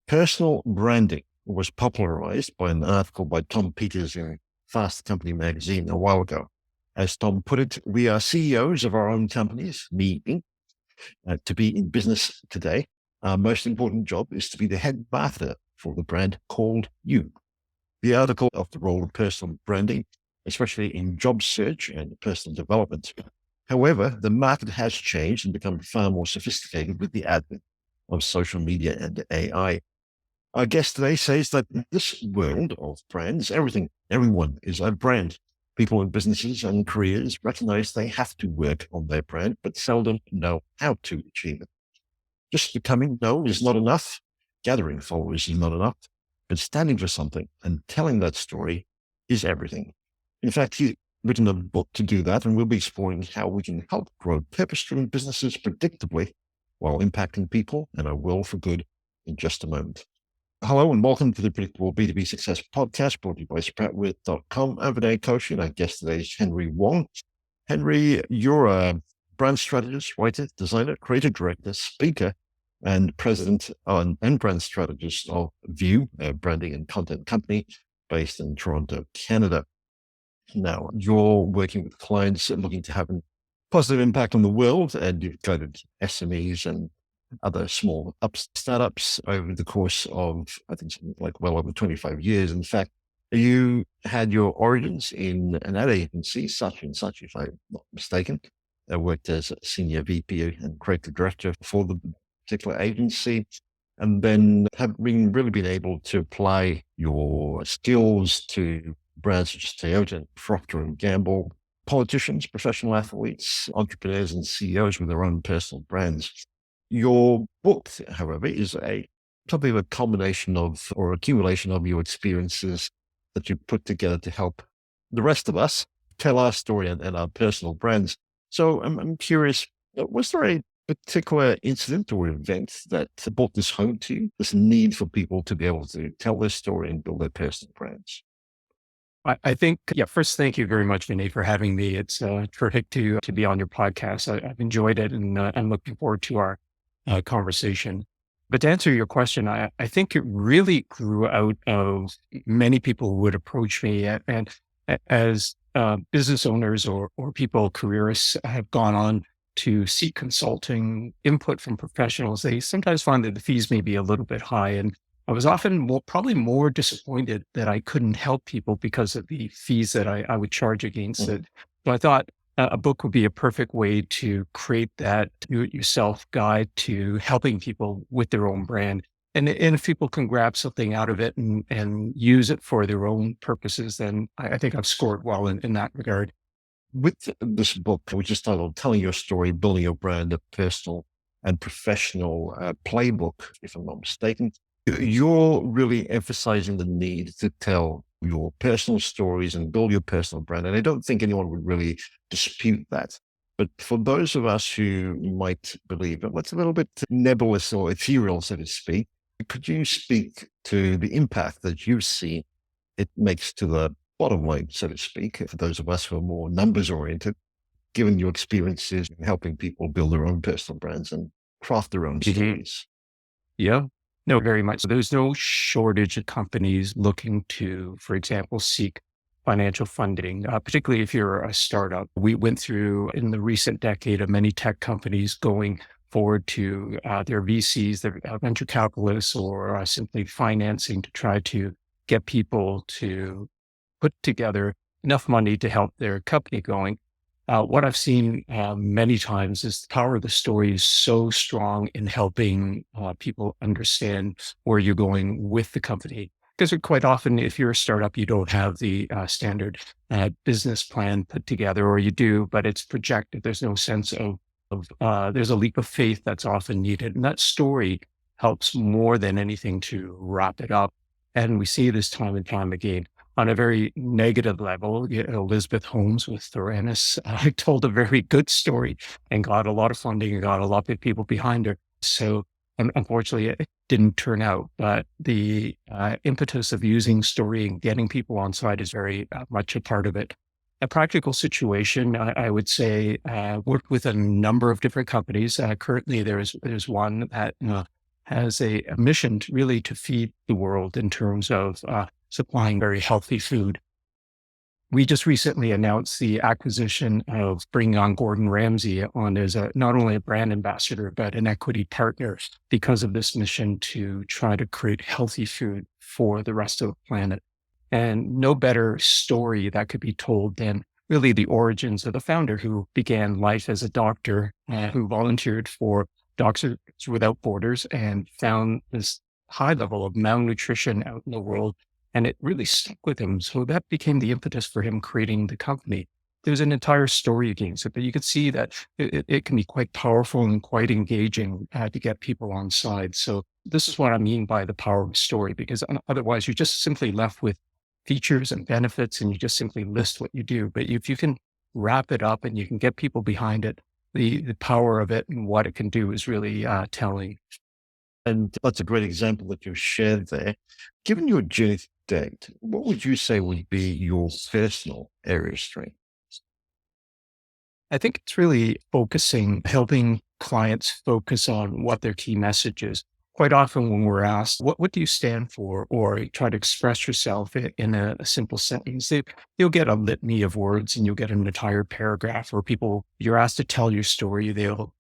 Personal branding was popularized by an article by Tom Peters in Fast Company magazine a while ago. As Tom put it, we are CEOs of our own companies, meaning to be in business today. Our most important job is to be the head marketer for the brand called you. The article of the role of personal branding, especially in job search and personal development. However, the market has changed and become far more sophisticated with the advent of social media and AI. Our guest today says that in this world of brands, everyone is a brand. People in businesses and careers recognize they have to work on their brand, but seldom know how to achieve it. Just becoming known is not enough. Gathering followers is not enough. But standing for something and telling that story is everything. In fact, he's written a book to do that, and we'll be exploring how we can help grow purpose-driven businesses predictably while impacting people and our world for good in just a moment. Hello and welcome to the Predictable B2B Success podcast brought to you by Sproutwith.com. I'm Vinay Koshy and our guest today is Henry Wong. Henry, you're a brand strategist, writer, designer, creative director, speaker, and president and brand strategist of View, a branding and content company based in Toronto, Canada. Now, you're working with clients looking to have a positive impact on the world, and you've guided SMEs and other small startups over the course of, I think, something like well over 25 years. In fact, you had your origins in an ad agency, such and such, if I'm not mistaken. I worked as a senior VP and creative director for the particular agency, and then have really been able to apply your skills to brands such as Toyota, Procter & Gamble, politicians, professional athletes, entrepreneurs, and CEOs with their own personal brands. Your book, however, is probably a combination of or accumulation of your experiences that you put together to help the rest of us tell our story and our personal brands. So I'm curious, was there a particular incident or event that brought this home to you, this need for people to be able to tell their story and build their personal brands? I think, first, thank you very much, Vinay, for having me. It's terrific to be on your podcast. I've enjoyed it, and I'm looking forward to our conversation. But to answer your question, I think it really grew out of many people who would approach me and as business owners or people, careerists have gone on to seek consulting input from professionals. They sometimes find that the fees may be a little bit high. And I was often probably more disappointed that I couldn't help people because of the fees that I would charge against it. So I thought a book would be a perfect way to create that do-it-yourself guide to helping people with their own brand. And if people can grab something out of it and use it for their own purposes, then I think I've scored well in that regard. With this book, which is titled Telling Your Story, Building Your Brand, a Personal and Professional Playbook, if I'm not mistaken, you're really emphasizing the need to tell your personal stories and build your personal brand. And I don't think anyone would really dispute that. But for those of us who might believe that what's a little bit nebulous or ethereal, so to speak, could you speak to the impact that you see it makes to the bottom line, so to speak, for those of us who are more numbers oriented, given your experiences in helping people build their own personal brands and craft their own stories? Yeah. No, very much. There's no shortage of companies looking to, for example, seek financial funding, particularly if you're a startup. We went through in the recent decade of many tech companies going forward to their VCs, their venture capitalists, or simply financing to try to get people to put together enough money to help their company going. What I've seen many times is the power of the story is so strong in helping people understand where you're going with the company. Because quite often, if you're a startup, you don't have the standard business plan put together, or you do, but it's projected. There's no sense of there's a leap of faith that's often needed. And that story helps more than anything to wrap it up. And we see this time and time again. On a very negative level, Elizabeth Holmes with Theranos told a very good story and got a lot of funding and got a lot of people behind her. So unfortunately, it didn't turn out. But the impetus of using story and getting people on side is very much a part of it. A practical situation, I would say, worked with a number of different companies. Currently, there's one that has a mission to really to feed the world in terms of supplying very healthy food. We just recently announced the acquisition of bringing on Gordon Ramsay on as not only a brand ambassador, but an equity partner because of this mission to try to create healthy food for the rest of the planet. And no better story that could be told than really the origins of the founder who began life as a doctor, who volunteered for Doctors Without Borders and found this high level of malnutrition out in the world, and it really stuck with him. So that became the impetus for him creating the company. There's an entire story against it, but you could see that it can be quite powerful and quite engaging to get people on side. So this is what I mean by the power of story, because otherwise you're just simply left with features and benefits and you just simply list what you do. But if you can wrap it up and you can get people behind it, the power of it and what it can do is really telling. And that's a great example that you shared there. Given your journey to date, what would you say would be your personal area of strength? I think it's really focusing, helping clients focus on what their key message is. Quite often when we're asked, what do you stand for? Or try to express yourself in a simple sentence, you'll get a litany of words and you'll get an entire paragraph, or you're asked to tell your story, they'll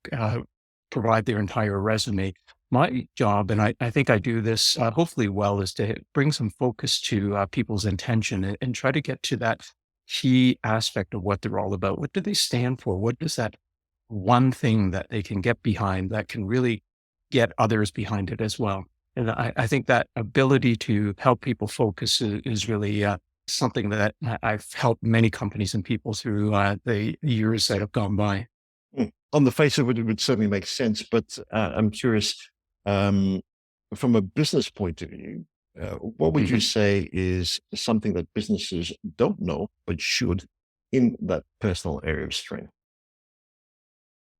provide their entire resume. My job, and I think I do this hopefully well, is to bring some focus to people's intention and try to get to that key aspect of what they're all about. What do they stand for? What is that one thing that they can get behind that can really get others behind it as well? And I think that ability to help people focus is really something that I've helped many companies and people through the years that have gone by. On the face of it, it would certainly make sense, but I'm curious, from a business point of view, what would you say is something that businesses don't know but should in that personal area of strength?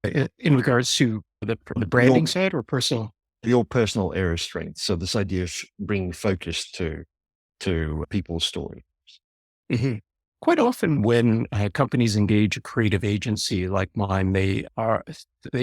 In regards to the branding side or personal? Your personal area of strength. So this idea of bringing focus to people's story. Mhm. Quite often when companies engage a creative agency like mine, they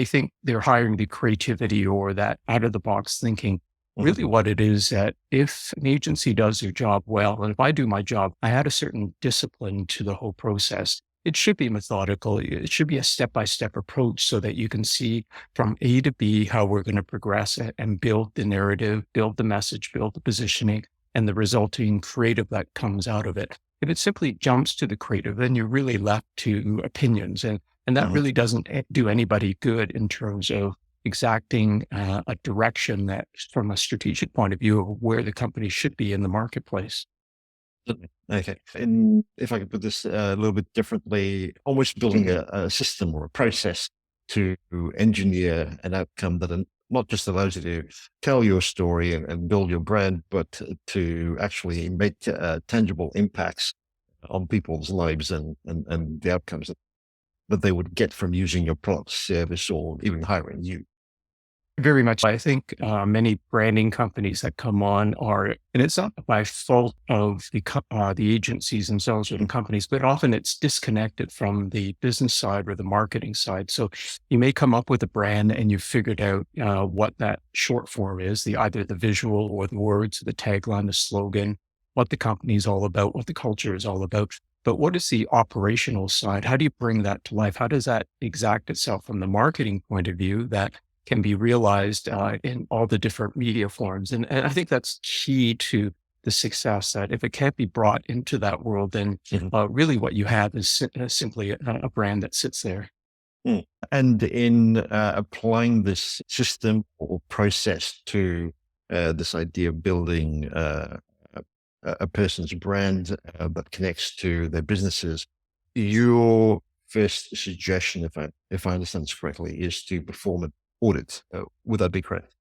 think they're hiring the creativity or that out of the box thinking. Really what it is that if an agency does their job well, and if I do my job, I add a certain discipline to the whole process. It should be methodical. It should be a step-by-step approach so that you can see from A to B how we're going to progress and build the narrative, build the message, build the positioning, and the resulting creative that comes out of it. If it simply jumps to the creative, then you're really left to opinions. And that really doesn't do anybody good in terms of exacting a direction that from a strategic point of view of where the company should be in the marketplace. Okay. And if I could put this a little bit differently, almost building a system or a process to engineer an outcome that not just allows you to tell your story and build your brand, but to actually make tangible impacts on people's lives and the outcomes that they would get from using your product, service, or even hiring you. Very much. I think many branding companies that come on are, and it's not by fault of the agencies themselves or the companies, but often it's disconnected from the business side or the marketing side. So you may come up with a brand and you've figured out what that short form is, either the visual or the words, the tagline, the slogan, what the company is all about, what the culture is all about. But what is the operational side? How do you bring that to life? How does that exact itself from the marketing point of view that can be realized in all the different media forms? And I think that's key to the success, that if it can't be brought into that world, then really what you have is simply a brand that sits there. And in applying this system or process to this idea of building a person's brand that connects to their businesses, your first suggestion, if I understand this correctly, is to perform an audit. Would that be correct?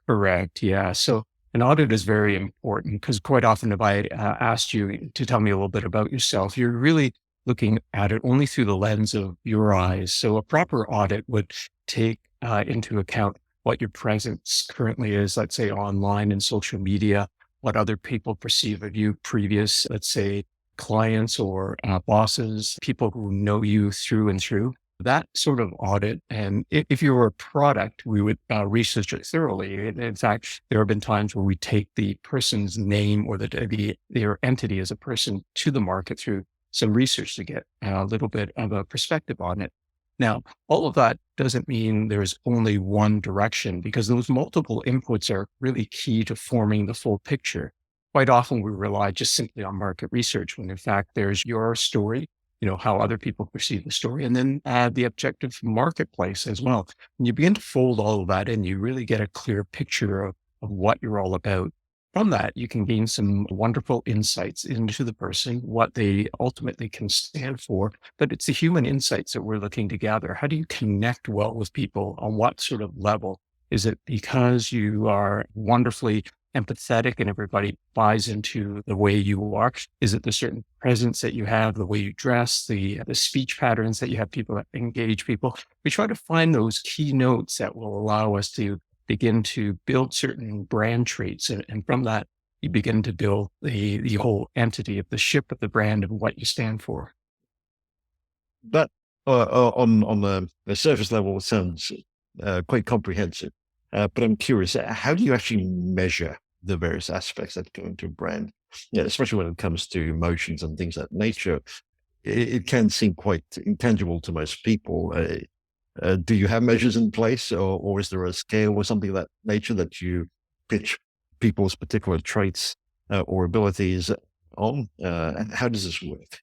Correct. Yeah. So an audit is very important because quite often if I asked you to tell me a little bit about yourself, you're really looking at it only through the lens of your eyes. So a proper audit would take into account what your presence currently is, let's say online and social media, what other people perceive of you, previous, let's say, clients or bosses, people who know you through and through. That sort of audit, and if you were a product, we would research it thoroughly. In fact, there have been times where we take the person's name or their entity as a person to the market through some research to get a little bit of a perspective on it. Now, all of that doesn't mean there's only one direction, because those multiple inputs are really key to forming the full picture. Quite often we rely just simply on market research when in fact there's your story, how other people perceive the story, and then add the objective marketplace as well. When you begin to fold all of that in, you really get a clear picture of what you're all about. From that, you can gain some wonderful insights into the person, what they ultimately can stand for. But it's the human insights that we're looking to gather. How do you connect well with people? On what sort of level? Is it because you are wonderfully empathetic and everybody buys into the way you are? Is it the certain presence that you have, the way you dress, the speech patterns that you have people that engage people? We try to find those key notes that will allow us to begin to build certain brand traits. And from that, you begin to build the whole entity of the ship of the brand of what you stand for. That on the surface level sounds quite comprehensive. But I'm curious, how do you actually measure the various aspects that go into a brand? Yeah, especially when it comes to emotions and things of that nature. It can seem quite intangible to most people. Do you have measures in place, or is there a scale or something of that nature that you pitch people's particular traits or abilities on? How does this work?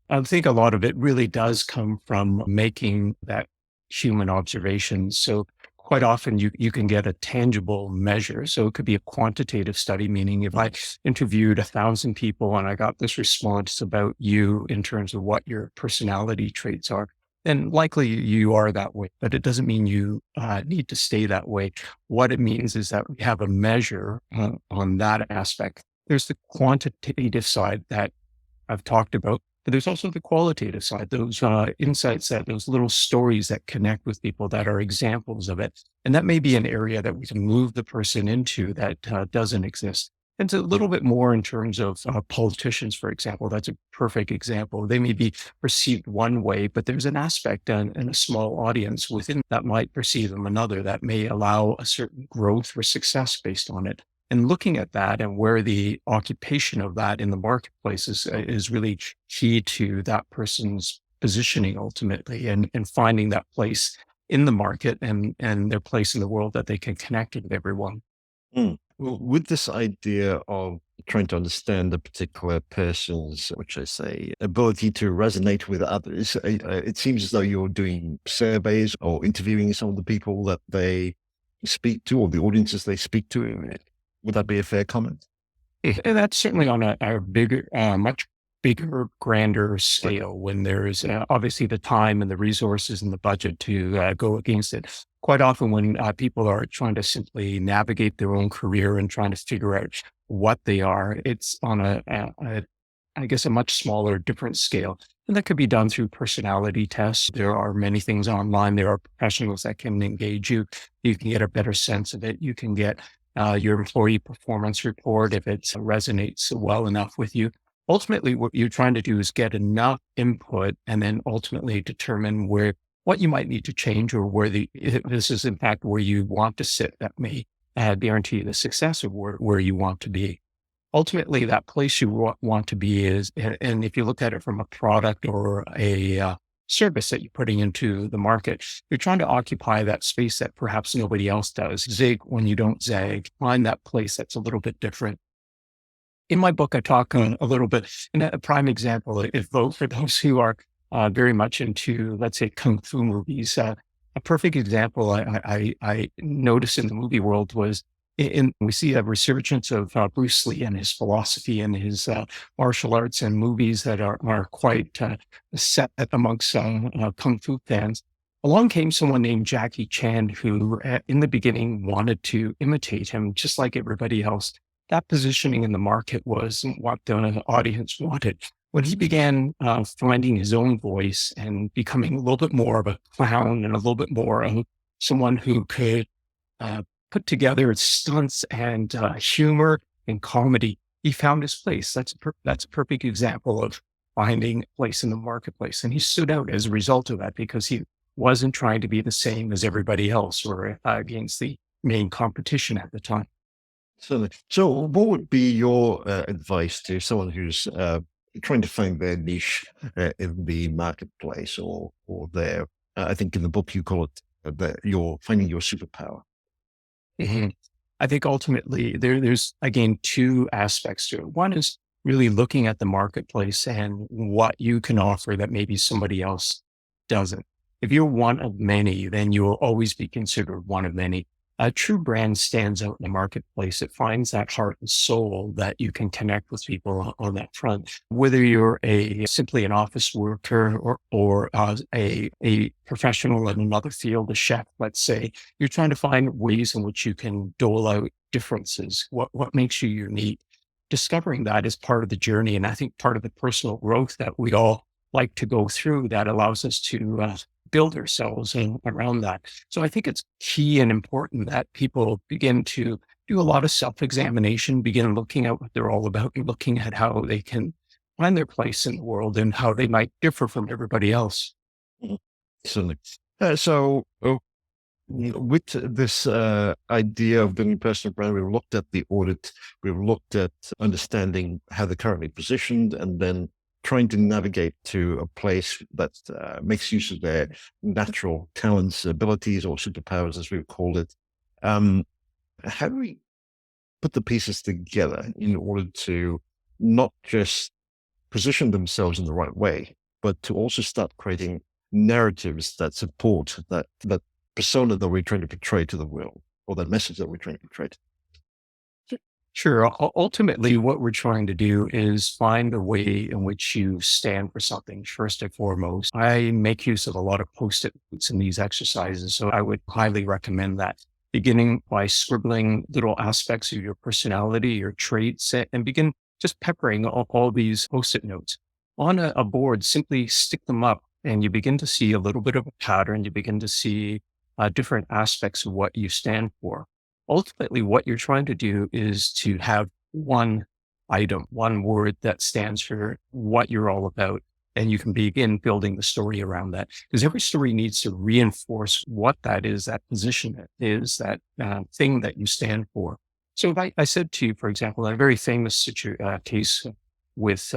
I think a lot of it really does come from making that human observation. So quite often you can get a tangible measure. So it could be a quantitative study, meaning if I interviewed 1,000 people and I got this response about you in terms of what your personality traits are, then likely you are that way, but it doesn't mean you need to stay that way. What it means is that we have a measure on that aspect. There's the quantitative side that I've talked about, but there's also the qualitative side, those insights, those little stories that connect with people that are examples of it. And that may be an area that we can move the person into that doesn't exist. And it's a little bit more in terms of politicians, for example. That's a perfect example. They may be perceived one way, but there's an aspect and a small audience within that might perceive them another, that may allow a certain growth or success based on it. And looking at that and where the occupation of that in the marketplace is really key to that person's positioning ultimately, and finding that place in the market and their place in the world that they can connect with everyone. Mm. Well, with this idea of trying to understand a particular person's, which I say, ability to resonate with others, it seems as though you're doing surveys or interviewing some of the people that they speak to or the audiences they speak to. Would that be a fair comment? And that's certainly on a bigger, much bigger, grander Right. scale when there's obviously the time and the resources and the budget to go against it. Quite often, when people are trying to simply navigate their own career and trying to figure out what they are, it's on I guess, a much smaller, different scale. And that could be done through personality tests. There are many things online. There are professionals that can engage you. You can get a better sense of it. You can get your employee performance report if it resonates well enough with you. Ultimately, what you're trying to do is get enough input and then ultimately determine what you might need to change, or if this is in fact where you want to sit that may guarantee the success of where you want to be. Ultimately, that place you want to be is, and if you look at it from a product or a service that you're putting into the market, you're trying to occupy that space that perhaps nobody else does. Zig when you don't zag. Find that place that's a little bit different. In my book, I talk a little bit, and a prime example is for those who are very much into, let's say, kung fu movies. A perfect example I noticed in the movie world was we see a resurgence of Bruce Lee and his philosophy and his martial arts and movies that are quite set amongst kung fu fans. Along came someone named Jackie Chan, who in the beginning wanted to imitate him just like everybody else. That positioning in the market was what the audience wanted. When he began finding his own voice and becoming a little bit more of a clown and a little bit more of someone who could uh, put together stunts and humor and comedy, he found his place. That's a perfect example of finding a place in the marketplace. And he stood out as a result of that because he wasn't trying to be the same as everybody else or against the main competition at the time. So, what would be your advice to someone who's trying to find their niche in the marketplace or their? I think in the book you call it you're finding your superpower. Mhm. I think ultimately there's again two aspects to it. One is really looking at the marketplace and what you can offer that maybe somebody else doesn't. If you're one of many, then you will always be considered one of many. A true brand stands out in the marketplace. It finds that heart and soul that you can connect with people on that front. Whether you're simply an office worker or a professional in another field, a chef, let's say, you're trying to find ways in which you can dole out differences. What makes you unique? Discovering that is part of the journey, and I think part of the personal growth that we all like to go through that allows us to build ourselves around that. So I think it's key and important that people begin to do a lot of self-examination, begin looking at what they're all about, and looking at how they can find their place in the world and how they might differ from everybody else. Mhm. Certainly. With this idea of building personal brand, we've looked at the audit, we've looked at understanding how they're currently positioned, and then trying to navigate to a place that makes use of their natural talents, abilities, or superpowers, as we've called it. Um, how do we put the pieces together in order to not just position themselves in the right way, but to also start creating narratives that support that persona that we're trying to portray to the world, or that message that we're trying to portray? Sure. Ultimately, what we're trying to do is find a way in which you stand for something first and foremost. I make use of a lot of post-it notes in these exercises, so I would highly recommend that. Beginning by scribbling little aspects of your personality, your traits, and begin just peppering all these post-it notes on a board. Simply stick them up, and you begin to see a little bit of a pattern. You begin to see different aspects of what you stand for. Ultimately, what you're trying to do is to have one item, one word that stands for what you're all about. And you can begin building the story around that because every story needs to reinforce what that is, that position is, that thing that you stand for. So if I said to you, for example, a very famous case with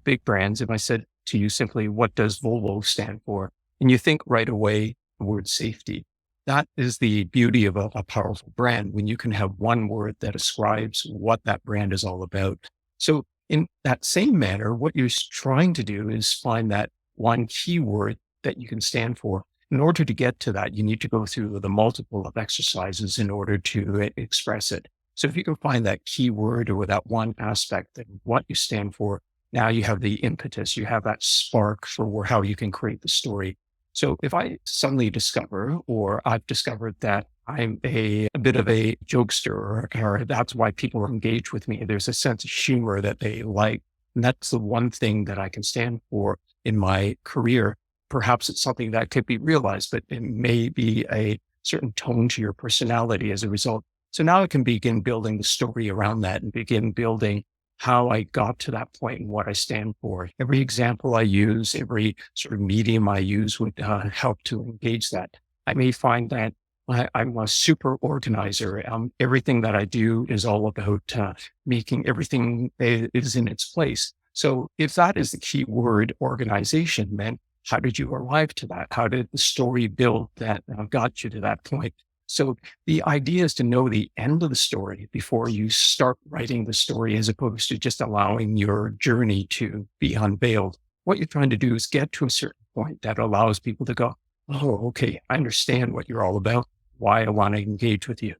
big brands, if I said to you simply, what does Volvo stand for? And you think right away the word safety. That is the beauty of a powerful brand when you can have one word that ascribes what that brand is all about. So in that same manner, what you're trying to do is find that one keyword that you can stand for. In order to get to that, you need to go through the multiple of exercises in order to express it. So if you can find that keyword or that one aspect of what you stand for, now you have the impetus, you have that spark for how you can create the story. So if I suddenly discover, or I've discovered that I'm a bit of a jokester, or that's why people engage with me, there's a sense of humor that they like. And that's the one thing that I can stand for in my career. Perhaps it's something that could be realized, but it may be a certain tone to your personality as a result. So now I can begin building the story around that and begin building how I got to that point and what I stand for. Every example I use, every sort of medium I use would help to engage that. I may find that I'm a super organizer. Everything that I do is all about making everything is in its place. So if that is the key word, organization, then how did you arrive to that? How did the story build that got you to that point? So the idea is to know the end of the story before you start writing the story, as opposed to just allowing your journey to be unveiled. What you're trying to do is get to a certain point that allows people to go, oh, okay, I understand what you're all about, why I want to engage with you.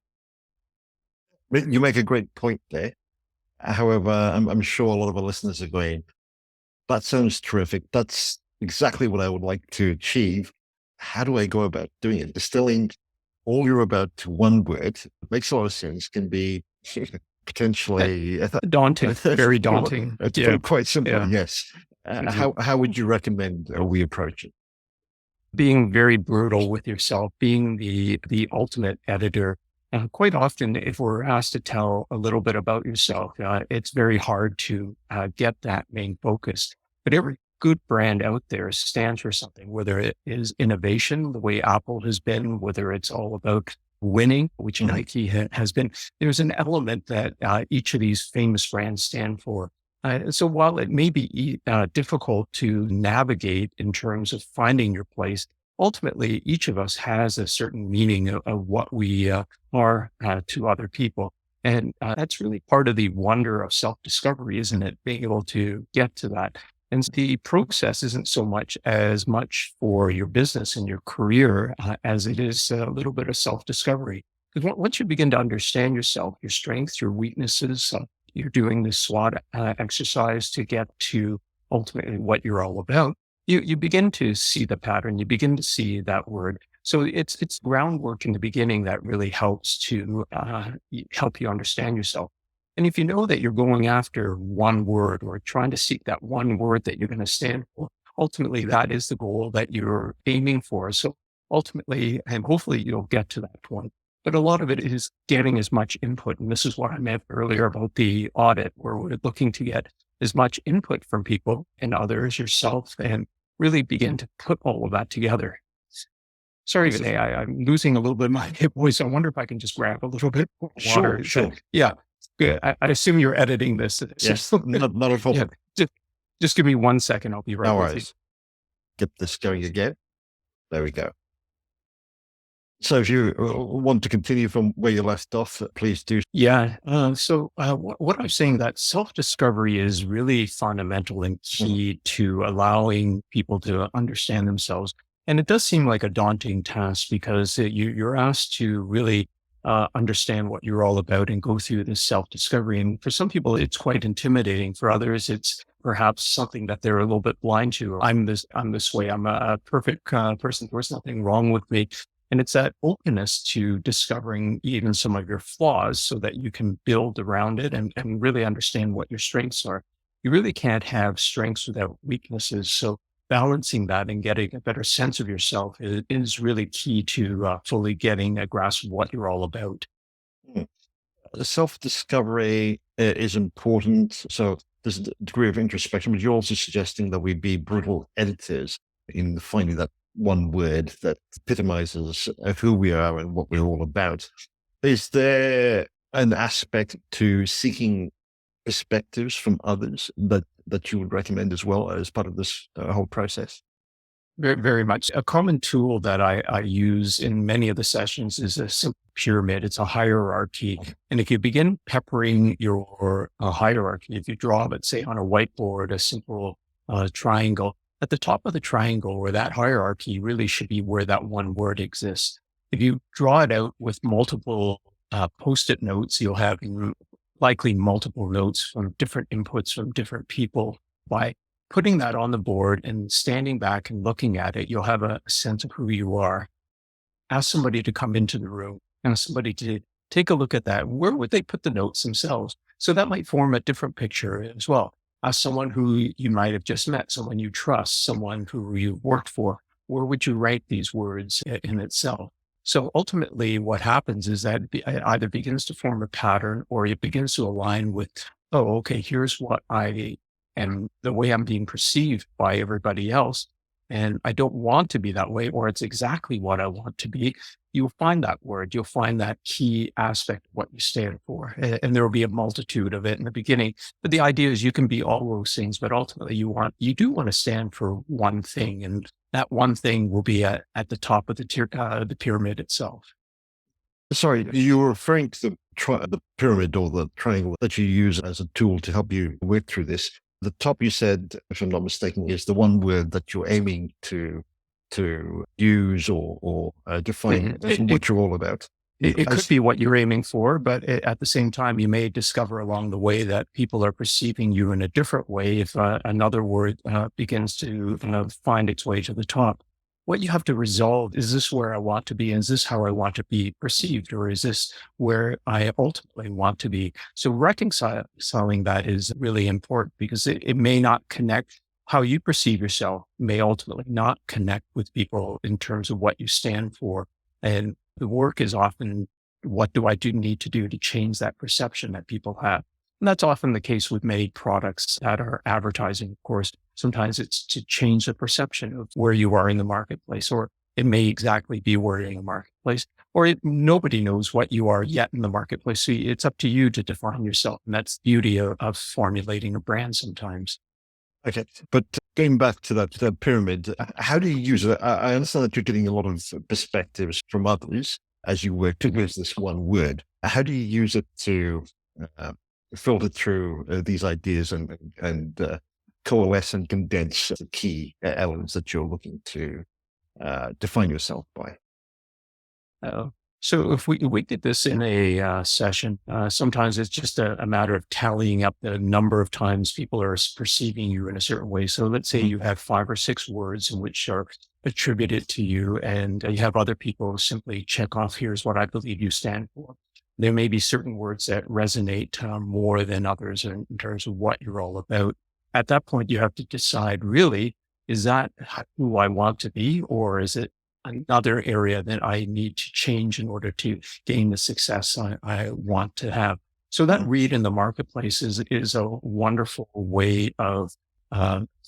You make a great point there. However, I'm sure a lot of our listeners are going, that sounds terrific. That's exactly what I would like to achieve. How do I go about doing it? Distilling all you're about to one word makes a lot of sense, can be potentially Daunting, very daunting. It's Yeah. quite simple, Yeah. yes. Mhm. How would you recommend we approach it? Being very brutal with yourself, being the ultimate editor. Quite often, if we're asked to tell a little bit about yourself, it's very hard to get that main focus. but every good brand out there stands for something, whether it is innovation, the way Apple has been, whether it's all about winning, which Mhm. Nike has been. There's an element that each of these famous brands stand for. So while it may be difficult to navigate in terms of finding your place, ultimately each of us has a certain meaning of what we are to other people. And that's really part of the wonder of self-discovery, isn't it? Being able to get to that. And the process isn't so much for your business and your career as it is a little bit of self-discovery. Because once you begin to understand yourself, your strengths, your weaknesses, you're doing this SWOT exercise to get to ultimately what you're all about. You begin to see the pattern. You begin to see that word. So it's groundwork in the beginning that really helps to help you understand yourself. And if you know that you're going after one word or trying to seek that one word that you're going to stand for, ultimately that is the goal that you're aiming for. So ultimately, and hopefully you'll get to that point. But a lot of it is getting as much input. And this is what I meant earlier about the audit, where we're looking to get as much input from people and others, yourself, and really begin to put all of that together. Sorry, This is- Vinay, I'm losing a little bit of my voice. I wonder if I can just grab a little bit more water. Sure, sure. Yeah, good. I assume you're editing this. Yes, So, not a yeah, problem. just, just give me 1 second. I'll be right No with you. worries. Get this going again. There we go. So if you want to continue from where you left off, please do. Yeah. What I'm saying that self-discovery is really fundamental and Mhm. key to allowing people to understand themselves. And it does seem like a daunting task because you're asked to really understand what you're all about and go through this self-discovery. And for some people, it's quite intimidating. For others, it's perhaps something that they're a little bit blind to. I'm this way. I'm a perfect person. There's nothing wrong with me. And it's that openness to discovering even some of your flaws so that you can build around it and really understand what your strengths are. You really can't have strengths without weaknesses. So balancing that and getting a better sense of yourself is really key to fully getting a grasp of what you're all about. Mm. Self-discovery is important. So there's a degree of introspection, but you're also suggesting that we be brutal editors in finding that one word that epitomizes who we are and what we're all about. Is there an aspect to seeking perspectives from others that you would recommend as well as part of this whole process? Very, very much. A common tool that I use in many of the sessions is a simple pyramid. It's a hierarchy. And if you begin peppering your hierarchy, if you draw, let's say on a whiteboard, a simple triangle, at the top of the triangle where that hierarchy really should be where that one word exists. If you draw it out with multiple post-it notes, you'll have likely multiple notes from different inputs from different people. By putting that on the board and standing back and looking at it, you'll have a sense of who you are. Ask somebody to come into the room, ask somebody to take a look at that. Where would they put the notes themselves? So that might form a different picture as well. Ask someone who you might have just met, someone you trust, someone who you've worked for. Where would you write these words in itself? So ultimately, what happens is that it either begins to form a pattern or it begins to align with, oh, okay, here's what I and the way I'm being perceived by everybody else. And I don't want to be that way, or it's exactly what I want to be. You'll find that word, you'll find that key aspect of what you stand for. And there will be a multitude of it in the beginning. But the idea is you can be all those things, but ultimately you do want to stand for one thing. And that one thing will be at the top of the pyramid itself. Sorry, you were referring to the pyramid or the triangle that you use as a tool to help you work through this. The top, you said, if I'm not mistaken, is the one word that you're aiming to use or define Mhm. as what you're all about. It could As, be what you're aiming for, but at the same time, you may discover along the way that people are perceiving you in a different way if another word begins to find its way to the top. What you have to resolve, is this where I want to be? Is this how I want to be perceived? Or is this where I ultimately want to be? So reconciling that is really important because it may not connect. How you perceive yourself may ultimately not connect with people in terms of what you stand for. And the work is often, what do I need to do to change that perception that people have? And that's often the case with many products that are advertising, of course. Sometimes it's to change the perception of where you are in the marketplace, or it may exactly be where you're in the marketplace, or nobody knows what you are yet in the marketplace. So it's up to you to define yourself. And that's the beauty of formulating a brand sometimes. Okay. But going back to that pyramid, how do you use it? I understand that you're getting a lot of perspectives from others as you work towards this one word. How do you use it to uh, filter through these ideas and coalesce and condense the key elements that you're looking to define yourself by? Uh, so if we did this in a session, sometimes it's just a matter of tallying up the number of times people are perceiving you in a certain way. So let's say you have 5 or 6 words in which are attributed to you, and you have other people simply check off, here's what I believe you stand for. There may be certain words that resonate more than others in terms of what you're all about. At that point, you have to decide, really, is that who I want to be, or is it another area that I need to change in order to gain the success I want to have? So that read in the marketplace is a wonderful way of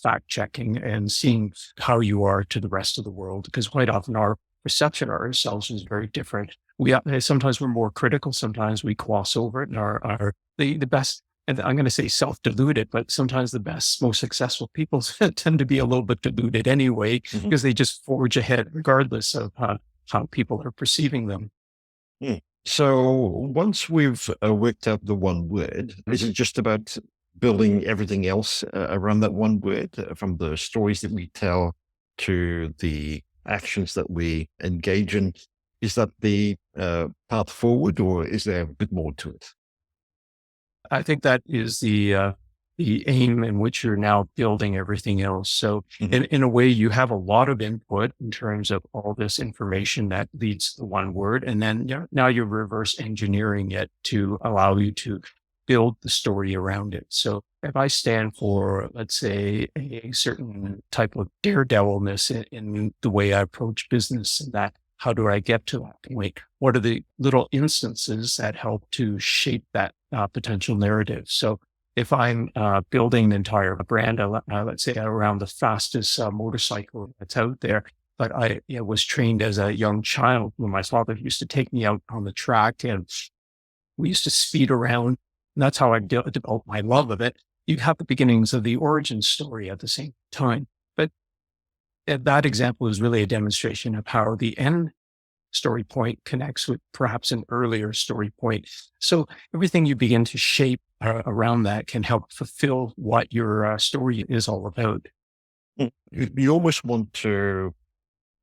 fact checking and seeing how you are to the rest of the world, because quite often our perception of ourselves is very different. Sometimes we're more critical, sometimes we gloss over it, and the best, and I'm going to say self-deluded, but sometimes the best, most successful people tend to be a little bit deluded anyway, because they just forge ahead regardless of how people are perceiving them. Mm. So once we've worked out the one word, is it just about building everything else around that one word, from the stories that we tell to the actions that we engage in? Is that the path forward, or is there a bit more to it? I think that is the aim in which you're now building everything else. So in a way, you have a lot of input in terms of all this information that leads to the one word. And then now you're reverse engineering it to allow you to build the story around it. So if I stand for, let's say, a certain type of daredevilness in the way I approach business, and that, how do I get to that point? What are the little instances that help to shape that potential narrative? So if I'm building an entire brand, let's say around the fastest motorcycle that's out there, but I was trained as a young child when my father used to take me out on the track, and we used to speed around. And that's how I developed my love of it. You have the beginnings of the origin story at the same time. But that example is really a demonstration of how the end story point connects with perhaps an earlier story point. So everything you begin to shape around that can help fulfill what your story is all about. You almost want to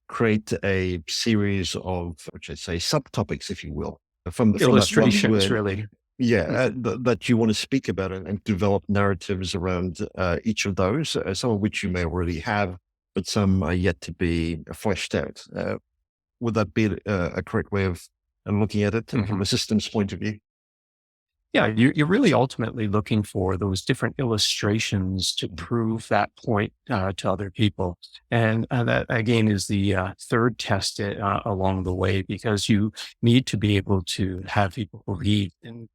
create a series of, what should I say, subtopics, if you will, from that one Illustrations, word. really. Yeah, that you want to speak about it and develop narratives around each of those, some of which you may already have, but some are yet to be fleshed out. Would that be a correct way of looking at it from a systems point of view? Yeah, you're really ultimately looking for those different illustrations to prove that point to other people. And that, again, is the third test along the way, because you need to be able to have people believe in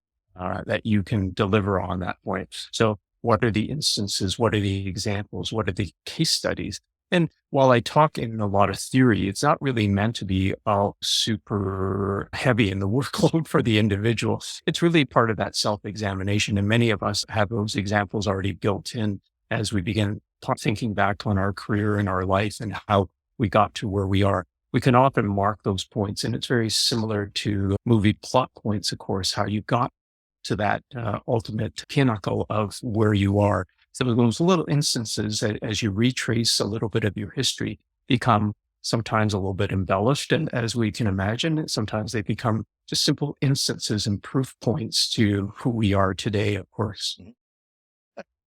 that you can deliver on that point. So what are the instances? What are the examples? What are the case studies? And while I talk in a lot of theory, it's not really meant to be all super heavy in the workload for the individual. It's really part of that self-examination. And many of us have those examples already built in as we begin thinking back on our career and our life and how we got to where we are. We can often mark those points. And it's very similar to movie plot points, of course, how you got to that ultimate pinnacle of where you are. Some of those little instances, as you retrace a little bit of your history, become sometimes a little bit embellished. And as we can imagine, sometimes they become just simple instances and proof points to who we are today, of course.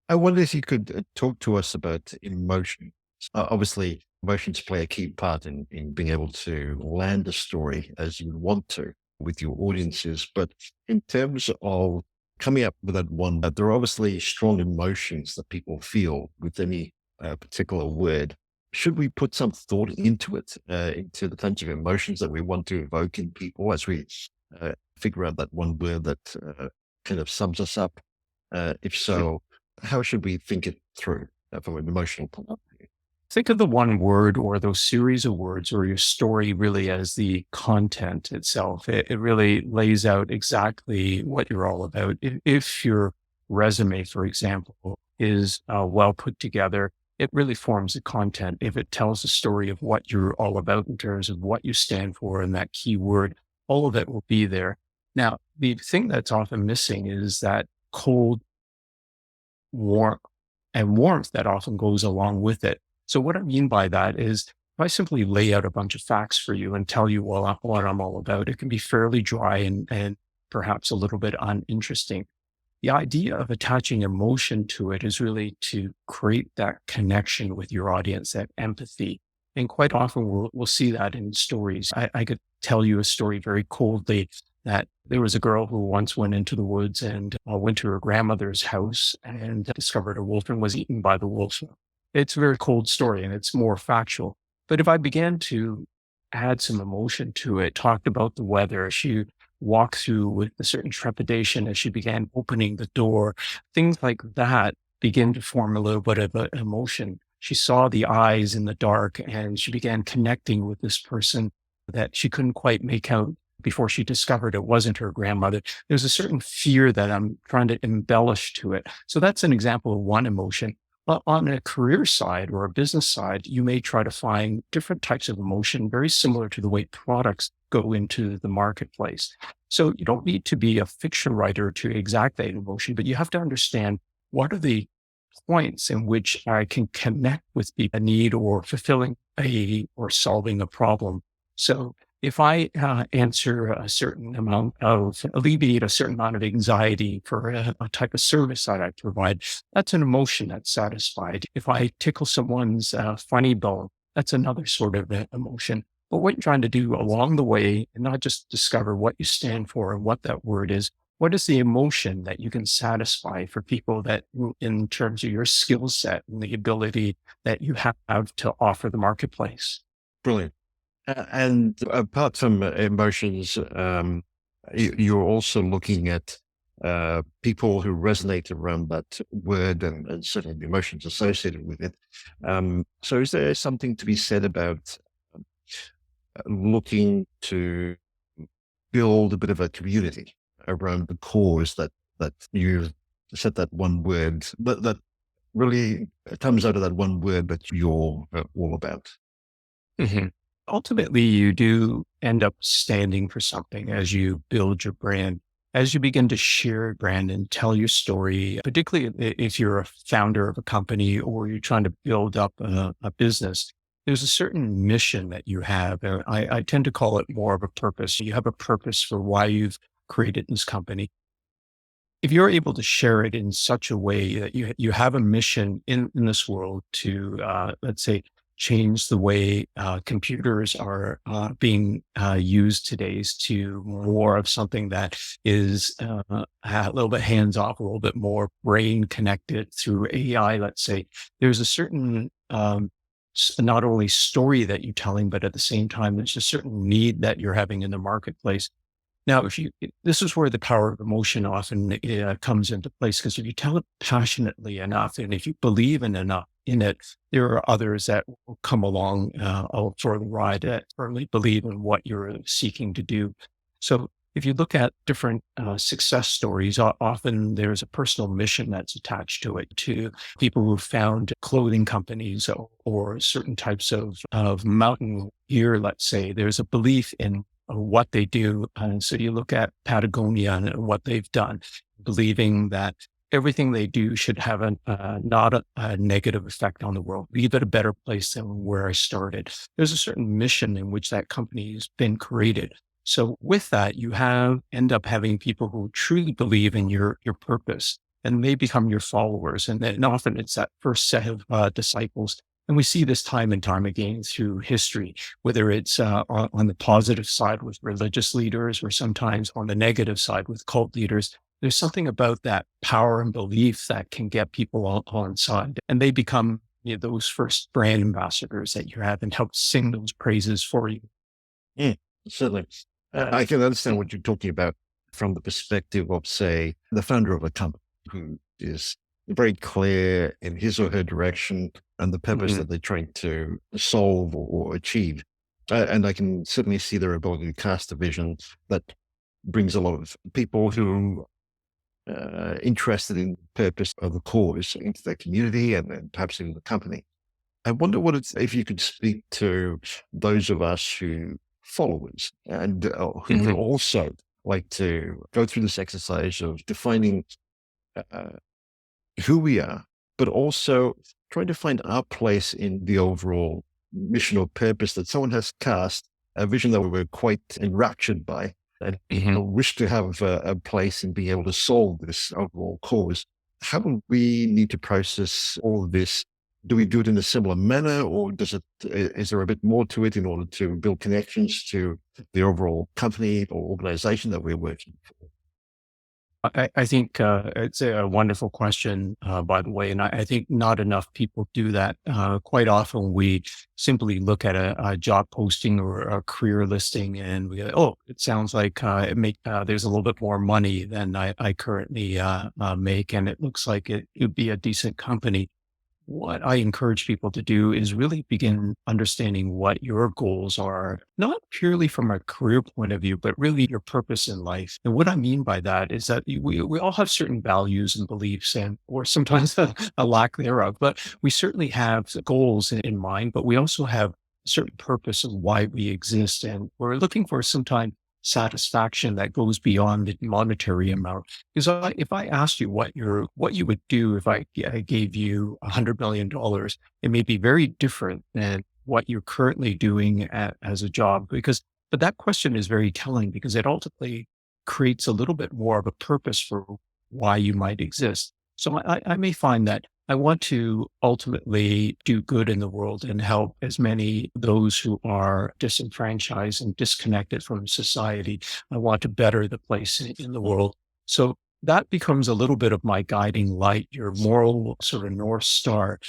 I wonder if you could talk to us about emotion. Obviously, emotions play a key part in being able to land a story as you want to with your audiences. But in terms of coming up with that one, there are obviously strong emotions that people feel with any particular word. Should we put some thought into it, into the kinds of emotions that we want to evoke in people as we figure out that one word that kind of sums us up? If so, how should we think it through from an emotional point of view? Think of the one word or those series of words or your story really as the content itself. It really lays out exactly what you're all about. If your resume, for example, is well put together, it really forms the content. If it tells the story of what you're all about in terms of what you stand for and that key word, all of it will be there. Now, the thing that's often missing is that cold warmth and warmth that often goes along with it. So what I mean by that is if I simply lay out a bunch of facts for you and tell you what I'm all about, it can be fairly dry and perhaps a little bit uninteresting. The idea of attaching emotion to it is really to create that connection with your audience, that empathy. And quite often we'll see that in stories. I could tell you a story very coldly that there was a girl who once went into the woods and went to her grandmother's house and discovered a wolf and was eaten by the wolf. It's a very cold story and it's more factual. But if I began to add some emotion to it, talked about the weather, she walked through with a certain trepidation as she began opening the door, things like that begin to form a little bit of an emotion. She saw the eyes in the dark and she began connecting with this person that she couldn't quite make out before she discovered it wasn't her grandmother. There's a certain fear that I'm trying to embellish to it. So that's an example of one emotion. But on a career side or a business side, you may try to find different types of emotion, very similar to the way products go into the marketplace. So you don't need to be a fiction writer to exact that emotion, but you have to understand what are the points in which I can connect with a need or fulfilling or solving a problem. So if I answer a certain amount of, alleviate a certain amount of anxiety for a type of service that I provide, that's an emotion that's satisfied. If I tickle someone's funny bone, that's another sort of emotion. But what you're trying to do along the way, and not just discover what you stand for and what that word is, what is the emotion that you can satisfy for people that in terms of your skill set and the ability that you have to offer the marketplace? Brilliant. And apart from emotions, you're also looking at people who resonate around that word and certainly the emotions associated with it. So is there something to be said about looking to build a bit of a community around the cause that you said that one word that really comes out of that one word that you're all about? Mhm. Ultimately, you do end up standing for something as you build your brand. As you begin to share your brand and tell your story, particularly if you're a founder of a company or you're trying to build up a business, there's a certain mission that you have. I tend to call it more of a purpose. You have a purpose for why you've created this company. If you're able to share it in such a way that you have a mission in this world to, let's say, change the way computers are being used today is to more of something that is a little bit hands off, a little bit more brain connected through AI, let's say, there's a certain not only story that you're telling, but at the same time, there's a certain need that you're having in the marketplace. Now, this is where the power of emotion often comes into place, because if you tell it passionately enough, and if you believe in enough in it, there are others that will come along for the ride that firmly believe in what you're seeking to do. So, if you look at different success stories, often there's a personal mission that's attached to it. To people who found clothing companies or certain types of mountain gear, let's say, there's a belief in what they do. And so you look at Patagonia and what they've done, believing that everything they do should have not a negative effect on the world, leave it a better place than where I started. There's a certain mission in which that company has been created. So with that, you end up having people who truly believe in your purpose and they become your followers. And then often it's that first set of disciples. And we see this time and time again through history, whether it's on the positive side with religious leaders or sometimes on the negative side with cult leaders. There's something about that power and belief that can get people on side, and they become those first brand ambassadors that you have and help sing those praises for you. Mm, certainly. I can understand what you're talking about from the perspective of, say, the founder of a company. who is very clear in his or her direction and the purpose Mhm. that they're trying to solve or achieve. And I can certainly see their ability to cast a vision that brings a lot of people who interested in purpose of the cause into their community and then perhaps in the company. I wonder what it's if you could speak to those of us who followers and who would Mhm. also like to go through this exercise of defining uh, who we are, but also trying to find our place in the overall mission or purpose that someone has cast, a vision that we were quite enraptured by, and Mhm. wish to have a place in being able to solve this overall cause. How do we need to process all of this? Do we do it in a similar manner, or is there a bit more to it in order to build connections to the overall company or organization that we're working for? I think it's a wonderful question, by the way, and I think not enough people do that. Quite often, we simply look at a job posting or a career listing, and we go, "Oh, it sounds like there's a little bit more money than I currently make, and it looks like it would be a decent company." What I encourage people to do is really begin understanding what your goals are, not purely from a career point of view, but really your purpose in life. And what I mean by that is that we all have certain values and beliefs and, or sometimes a lack thereof, but we certainly have goals in mind, but we also have a certain purpose of why we exist. And we're looking for sometimes satisfaction that goes beyond the monetary amount. Because if I asked you what you would do if I gave you $100 million, it may be very different than what you're currently doing as a job. But that question is very telling because it ultimately creates a little bit more of a purpose for why you might exist. So I may find that I want to ultimately do good in the world and help as many those who are disenfranchised and disconnected from society. I want to better the place in the world. So that becomes a little bit of my guiding light, your moral sort of North Star.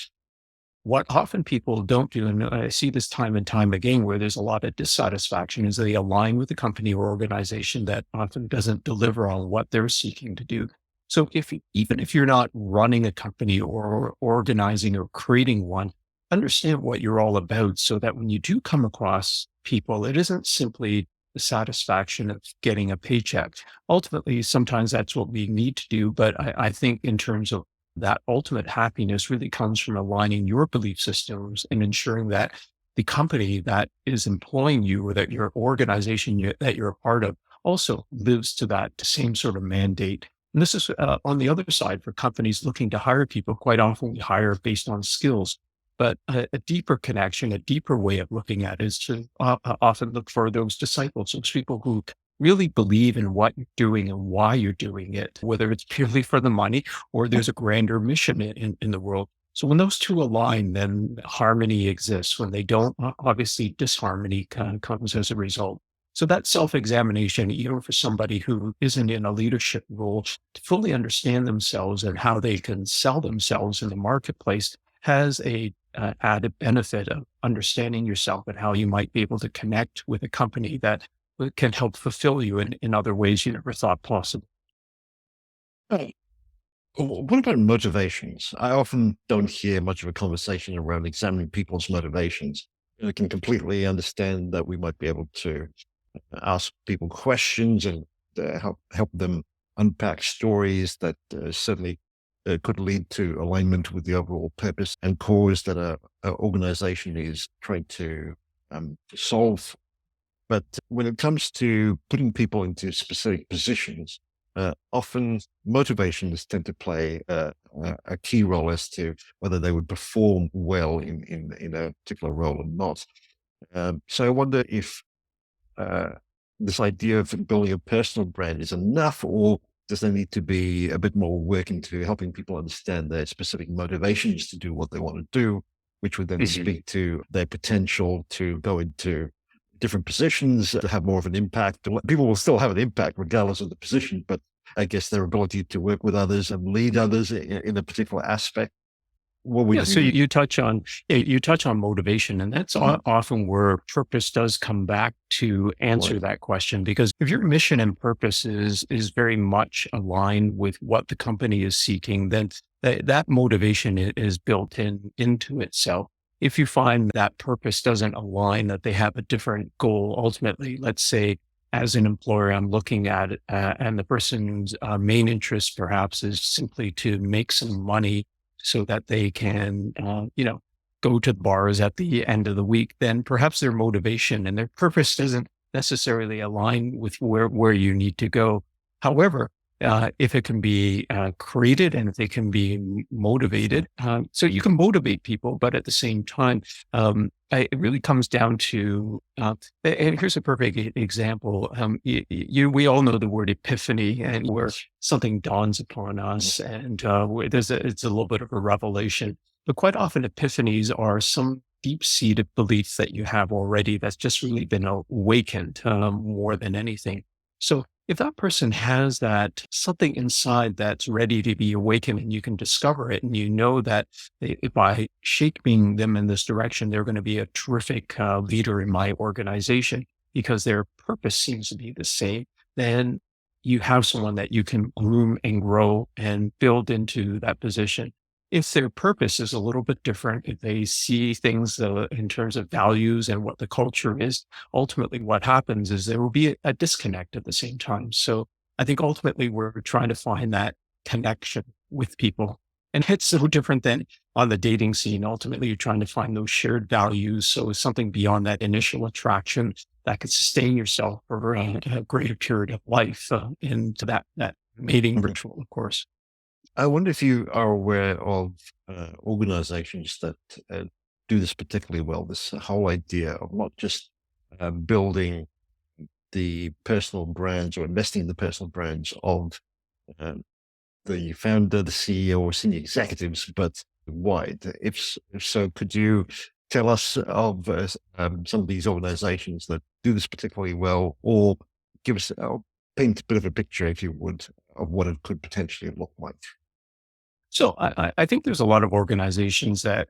What often people don't do, and I see this time and time again, where there's a lot of dissatisfaction, is they align with a company or organization that often doesn't deliver on what they're seeking to do. So even if you're not running a company or organizing or creating one, understand what you're all about so that when you do come across people, it isn't simply the satisfaction of getting a paycheck. Ultimately, sometimes that's what we need to do. But I think in terms of that ultimate happiness really comes from aligning your belief systems and ensuring that the company that is employing you or that your organization that you're a part of also lives to that same sort of mandate. And this is on the other side for companies looking to hire people. Quite often we hire based on skills, but a deeper connection, a deeper way of looking at it is to often look for those disciples, those people who really believe in what you're doing and why you're doing it, whether it's purely for the money or there's a grander mission in the world. So when those two align, then harmony exists. When they don't, obviously disharmony kind of comes as a result. So that self-examination, even for somebody who isn't in a leadership role, to fully understand themselves and how they can sell themselves in the marketplace has a added benefit of understanding yourself and how you might be able to connect with a company that can help fulfill you in other ways you never thought possible. Right. What about motivations? I often don't hear much of a conversation around examining people's motivations. I can completely understand that we might be able to ask people questions and help them unpack stories that certainly could lead to alignment with the overall purpose and cause that a organization is trying to solve. But when it comes to putting people into specific positions, often motivations tend to play a key role as to whether they would perform well in a particular role or not. So I wonder if uh, this idea of building a personal brand is enough, or does there need to be a bit more work into helping people understand their specific motivations to do what they want to do, which would then Mhm. speak to their potential to go into different positions to have more of an impact. People will still have an impact regardless of the position, but I guess their ability to work with others and lead others in a particular aspect. what would Yeah, so you? you touch on motivation, and that's Mhm. often where purpose does come back to answer Right. that question. Because if your mission and purpose is very much aligned with what the company is seeking, then that motivation is built into itself. If you find that purpose doesn't align, that they have a different goal, ultimately, let's say as an employer, I'm looking at it, and the person's main interest perhaps is simply to make some money so that they can, go to the bars at the end of the week, then perhaps their motivation and their purpose doesn't necessarily align with where you need to go. However, if it can be created and if they can be motivated, so you can motivate people, but at the same time, it really comes down to, and here's a perfect example. We all know the word epiphany, and where something dawns upon Mhm. us, and it's a little bit of a revelation. But quite often, epiphanies are some deep-seated beliefs that you have already that's just really been awakened more than anything. So if that person has that something inside that's ready to be awakened and you can discover it, and you know that by shaping them in this direction, they're going to be a terrific leader in my organization because their purpose seems to be the same, then you have someone that you can groom and grow and build into that position. If their purpose is a little bit different, if they see things in terms of values and what the culture is, ultimately what happens is there will be a disconnect at the same time. So I think ultimately we're trying to find that connection with people. And it's so different than on the dating scene. Ultimately, you're trying to find those shared values. So something beyond that initial attraction that could sustain yourself for a greater period of life into that mating Mhm. ritual, of course. I wonder if you are aware of organizations that uh, do this particularly well. This whole idea of not just building the personal brands or investing in the personal brands of um, the founder, the CEO, or senior executives, but wide. If so, could you tell us of some of these organizations that do this particularly well, or give us paint a bit of a picture, if you would, of what it could potentially look like? So I think there's a lot of organizations that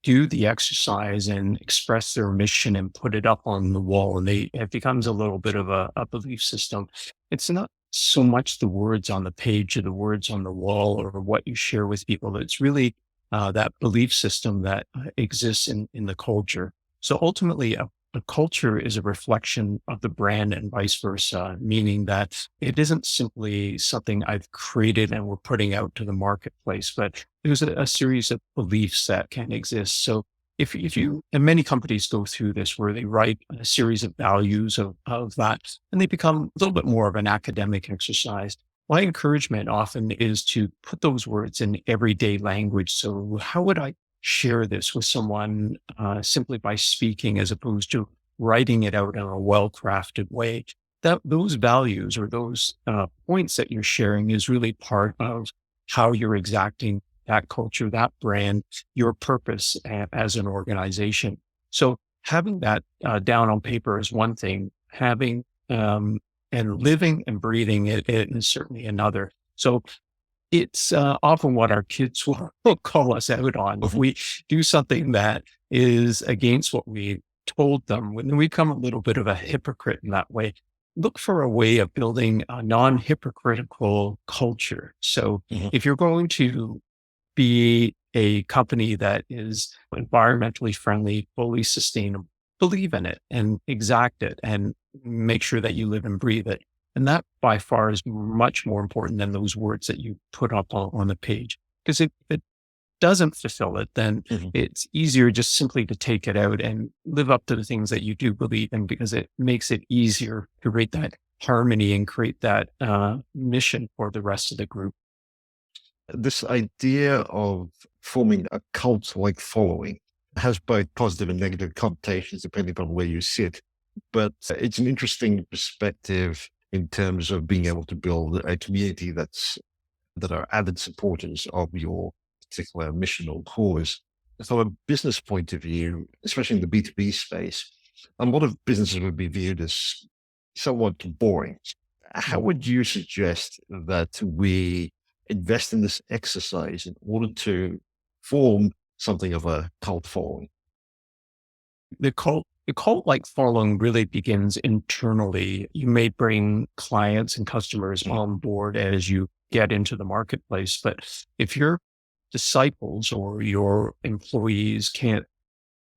do the exercise and express their mission and put it up on the wall, and it becomes a little bit of a belief system. It's not so much the words on the page or the words on the wall or what you share with people. It's really that belief system that exists in the culture. So ultimately, a culture is a reflection of the brand and vice versa, meaning that it isn't simply something I've created and we're putting out to the marketplace, but there's a series of beliefs that can exist. So if you, and many companies go through this where they write a series of values of that, and they become a little bit more of an academic exercise. My encouragement often is to put those words in everyday language. So how would I share this with someone simply by speaking as opposed to writing it out in a well-crafted way? That those values or those points that you're sharing is really part of how you're exacting that culture, that brand, your purpose as an organization. So having that down on paper is one thing. Having and living and breathing it is certainly another. So it's often what our kids will call us out on. If Mhm. we do something that is against what we told them, when we become a little bit of a hypocrite in that way, look for a way of building a non-hypocritical culture. So Mhm. if you're going to be a company that is environmentally friendly, fully sustainable, believe in it and exact it and make sure that you live and breathe it. And that by far is much more important than those words that you put up on the page. Because if it doesn't fulfill it, then Mhm. it's easier just simply to take it out and live up to the things that you do believe in because it makes it easier to create that harmony and create that mission for the rest of the group. This idea of forming a cult like following has both positive and negative connotations depending upon where you sit. But it's an interesting perspective in terms of being able to build a community that are avid supporters of your particular mission or cause. From a business point of view, especially in the B2B space, a lot of businesses would be viewed as somewhat boring. How would you suggest that we invest in this exercise in order to form something of a cult following? The cult-like following really begins internally. You may bring clients and customers on board as you get into the marketplace, but if your disciples or your employees can't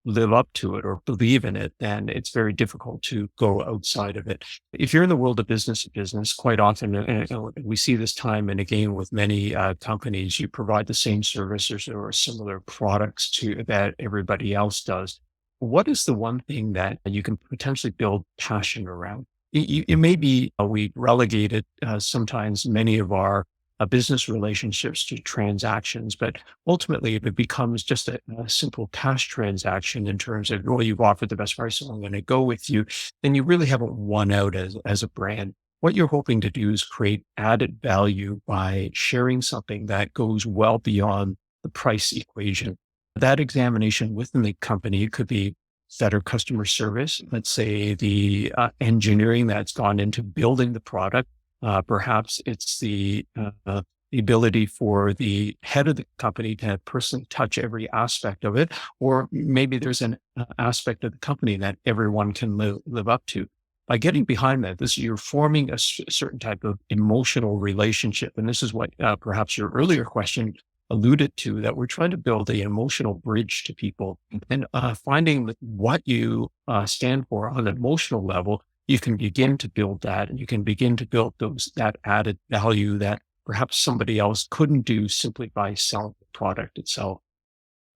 live up to it or believe in it, then it's very difficult to go outside of it. If you're in the world of business to business, quite often, we see this time and again with many companies, you provide the same services or similar products to that everybody else does. What is the one thing that you can potentially build passion around? It may be we relegated sometimes many of our business relationships to transactions, but ultimately if it becomes just a simple cash transaction in terms of, well, you've offered the best price, so I'm going to go with you, then you really haven't won out as a brand. What you're hoping to do is create added value by sharing something that goes well beyond the price equation. That examination within the company could be better customer service. Let's say the engineering that's gone into building the product. Perhaps it's the ability for the head of the company to personally touch every aspect of it, or maybe there's an aspect of the company that everyone can live up to. By getting behind that, you're forming a certain type of emotional relationship, and this is what perhaps your earlier question alluded to, that we're trying to build the emotional bridge to people and finding what you stand for on an emotional level. You can begin to build that, and you can begin to build that added value that perhaps somebody else couldn't do simply by selling the product itself.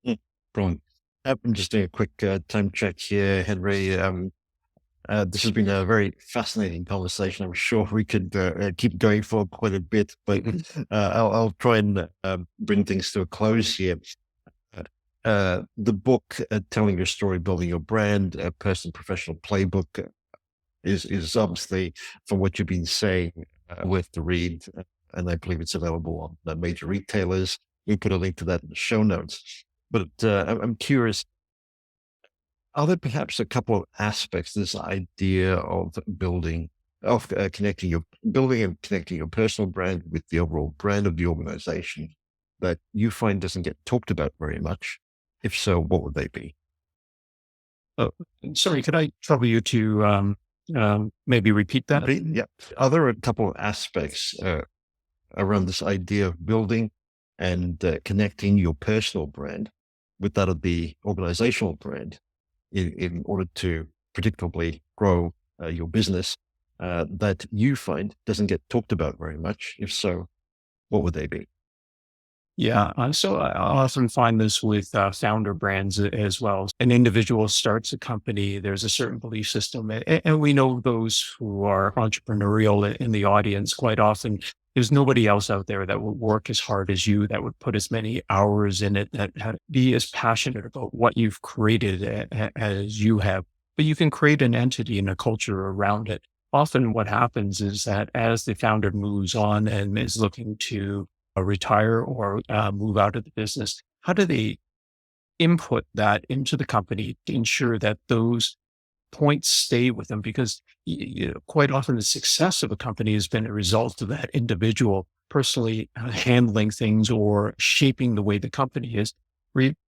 Mm, Brilliant. I'm just doing a quick time check here, Henry. This has been a very fascinating conversation. I'm sure we could keep going for quite a bit, but I'll try and bring things to a close here. The book, Telling Your Story, Building Your Brand, a Personal Professional Playbook, is obviously, from what you've been saying, worth the read. And I believe it's available on the major retailers. We put a link to that in the show notes. But I'm curious, are there perhaps a couple of aspects, this idea of building and connecting your personal brand with the overall brand of the organization, that you find doesn't get talked about very much? If so, what would they be? Oh, sorry, could I trouble you to maybe repeat that? Yeah. Are there a couple of aspects around this idea of building and connecting your personal brand with that of the organizational brand in order to predictably grow your business, that you find doesn't get talked about very much? If so, what would they be? Yeah. So I often find this with founder brands as well. An individual starts a company, there's a certain belief system, and we know those who are entrepreneurial in the audience quite often. There's nobody else out there that would work as hard as you, that would put as many hours in it, that be as passionate about what you've created as you have. But you can create an entity and a culture around it. Often what happens is that as the founder moves on and is looking to retire or move out of the business, how do they input that into the company to ensure that those points stay with them? Because quite often the success of a company has been a result of that individual personally handling things or shaping the way the company is.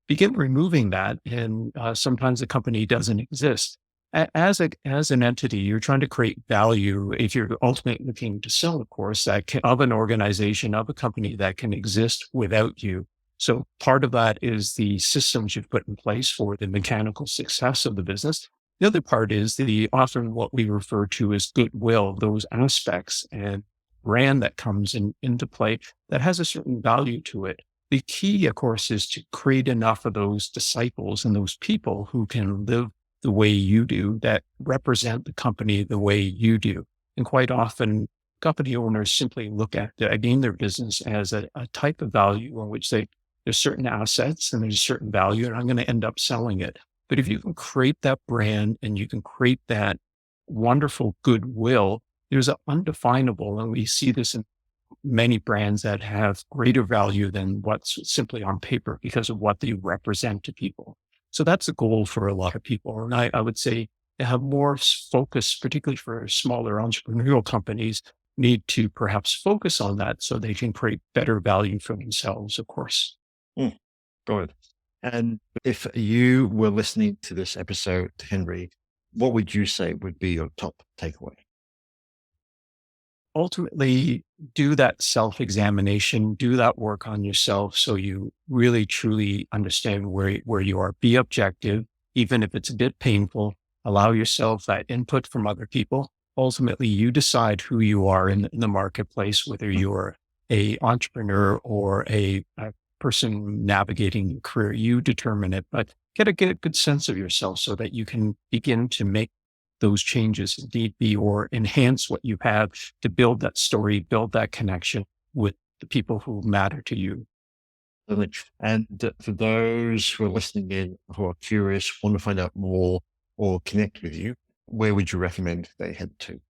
Begin removing that, and sometimes the company doesn't exist. As an entity, you're trying to create value. If you're ultimately looking to sell, of course, of an organization, of a company that can exist without you. So part of that is the systems you've put in place for the mechanical success of the business. The other part is the often what we refer to as goodwill, those aspects and brand that comes into play that has a certain value to it. The key, of course, is to create enough of those disciples and those people who can live the way you do, that represent the company the way you do. And quite often, company owners simply look at, again, their business as a type of value in which there's certain assets and there's a certain value, and I'm going to end up selling it. But if you can create that brand and you can create that wonderful goodwill, there's an undefinable, and we see this in many brands that have greater value than what's simply on paper because of what they represent to people. So that's the goal for a lot of people. And I would say to have more focus, particularly for smaller entrepreneurial companies, need to perhaps focus on that so they can create better value for themselves, of course. Mm. Got it. And if you were listening to this episode, Henry, what would you say would be your top takeaway? Ultimately, do that self-examination, do that work on yourself so you really truly understand where you are. Be objective, even if it's a bit painful. Allow yourself that input from other people. Ultimately, you decide who you are in the marketplace, whether you're a entrepreneur or a person navigating your career. You determine it, but get a good sense of yourself so that you can begin to make those changes if need be, or enhance what you have to build that story, build that connection with the people who matter to you. And for those who are listening in who are curious, want to find out more or connect with you, where would you recommend they head to?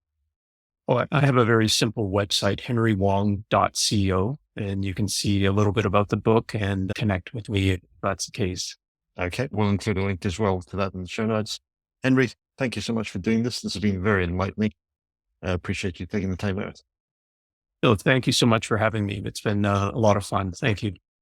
Well, I have a very simple website, henrywong.co, and you can see a little bit about the book and connect with me if that's the case. Okay, we'll include a link as well to that in the show notes. Henry, thank you so much for doing this. This has been very enlightening. I appreciate you taking the time out. Bill, thank you so much for having me. It's been a lot of fun. Thank you.